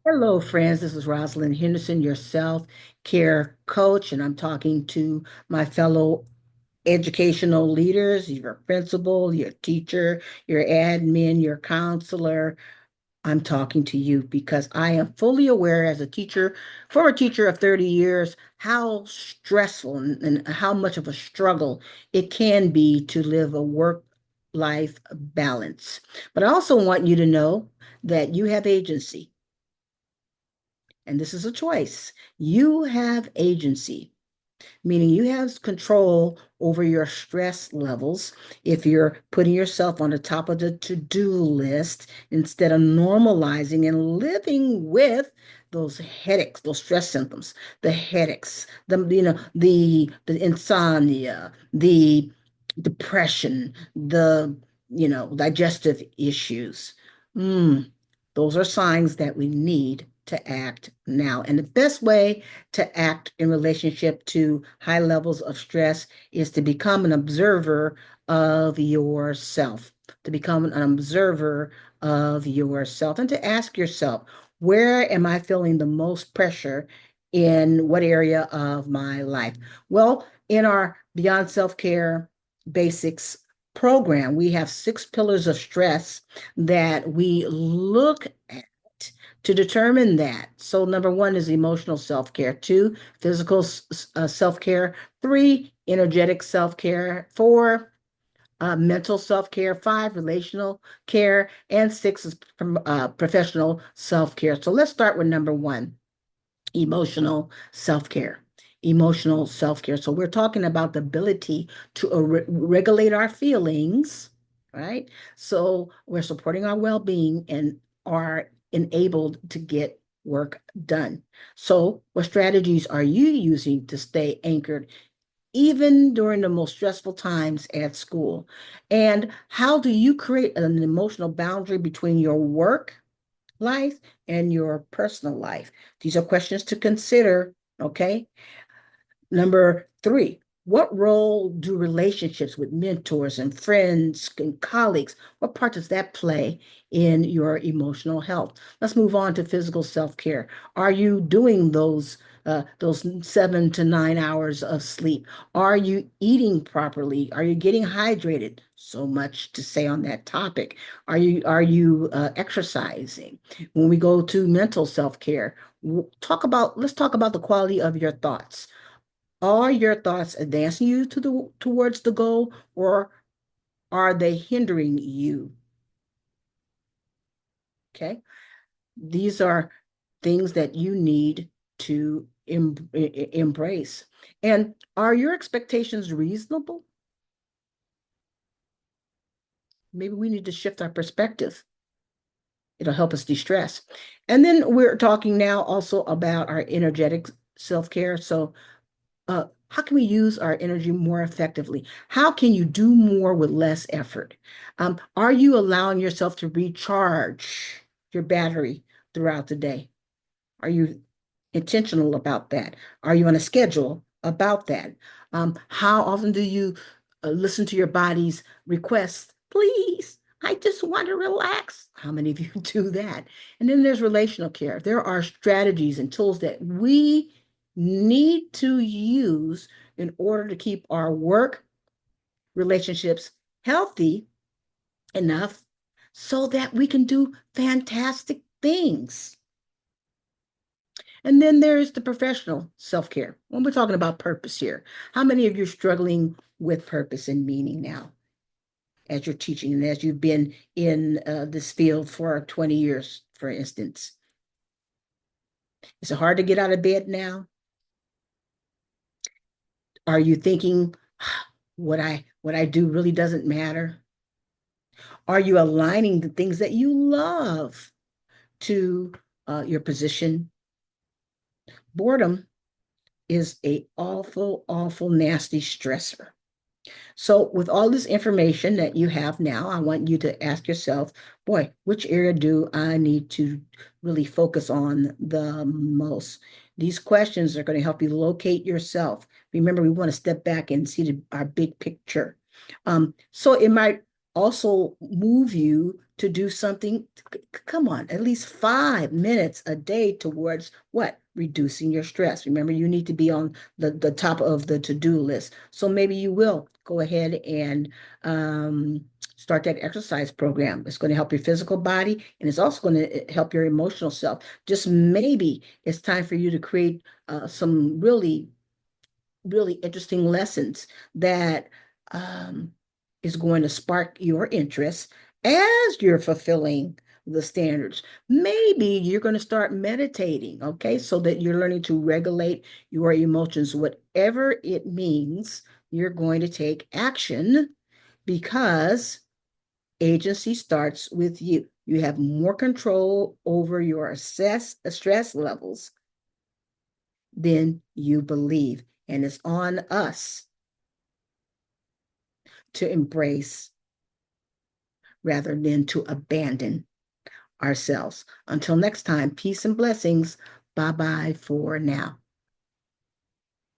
Hello, friends. This is Rosalind Henderson, your self-care coach, and I'm talking to my fellow educational leaders, your principal, your teacher, your admin, your counselor. I'm talking to you because I am fully aware as a teacher, former teacher of 30 years, how stressful and how much of a struggle it can be to live a work-life balance. But I also want you to know that you have agency. And this is a choice. You have agency, meaning you have control over your stress levels. If you're putting yourself on the top of the to-do list instead of normalizing and living with those headaches, those stress symptoms, the headaches, the insomnia, the depression, the digestive issues. Mm, those are signs that we need to act now. And the best way to act in relationship to high levels of stress is to become an observer of yourself, to become an observer of yourself, and to ask yourself, where am I feeling the most pressure in what area of my life? Well, in our Beyond Self-Care Basics program, we have 6 pillars of stress that we look at to determine that. So, number one is emotional self care, two, physical self care, three, energetic self care, four, mental self care, five, relational care, and six is professional self care. So, let's start with number one, emotional self care. Emotional self care. So, we're talking about the ability to regulate our feelings, right? So, we're supporting our well being and are enabled to get work done. So, what strategies are you using to stay anchored even during the most stressful times at school? And how do you create an emotional boundary between your work life and your personal life? These are questions to consider, okay? Number three, what role do relationships with mentors and friends and colleagues, what part does that play in your emotional health? Let's move on to physical self-care. Are you doing those 7 to 9 hours of sleep? Are you eating properly? Are you getting hydrated? So much to say on that topic. Are you exercising? When we go to mental self-care, let's talk about the quality of your thoughts. Are your thoughts advancing you towards the goal, or are they hindering you? Okay. These are things that you need to embrace. And are your expectations reasonable? Maybe we need to shift our perspective. It'll help us de-stress. And then we're talking now also about our energetic self-care. So how can we use our energy more effectively? How can you do more with less effort? Are you allowing yourself to recharge your battery throughout the day? Are you intentional about that? Are you on a schedule about that? How often do you listen to your body's requests? Please, I just want to relax. How many of you do that? And then there's relational care. There are strategies and tools that we need to use in order to keep our work relationships healthy enough so that we can do fantastic things. And then there's the professional self-care. When we're talking about purpose here, how many of you are struggling with purpose and meaning now as you're teaching and as you've been in this field for 20 years, for instance? Is it hard to get out of bed now? Are you thinking what I do really doesn't matter? Are you aligning the things that you love to your position? Boredom is a awful, awful, nasty stressor. So, with all this information that you have now, I want you to ask yourself, boy, which area do I need to really focus on the most? These questions are going to help you locate yourself. Remember, we want to step back and see our big picture. So, it might also move you to do something, come on, at least 5 minutes a day towards what? Reducing your stress. Remember, you need to be on the top of the to-do list. So maybe you will go ahead and start that exercise program. It's going to help your physical body and it's also going to help your emotional self. Just maybe it's time for you to create some really interesting lessons that um, is going to spark your interest as you're fulfilling the standards. Maybe you're going to start meditating, okay, so that you're learning to regulate your emotions, whatever it means. You're going to take action because agency starts with you. You have more control over your stress levels than you believe. And it's on us to embrace rather than to abandon ourselves. Until next time, peace and blessings. Bye bye for now.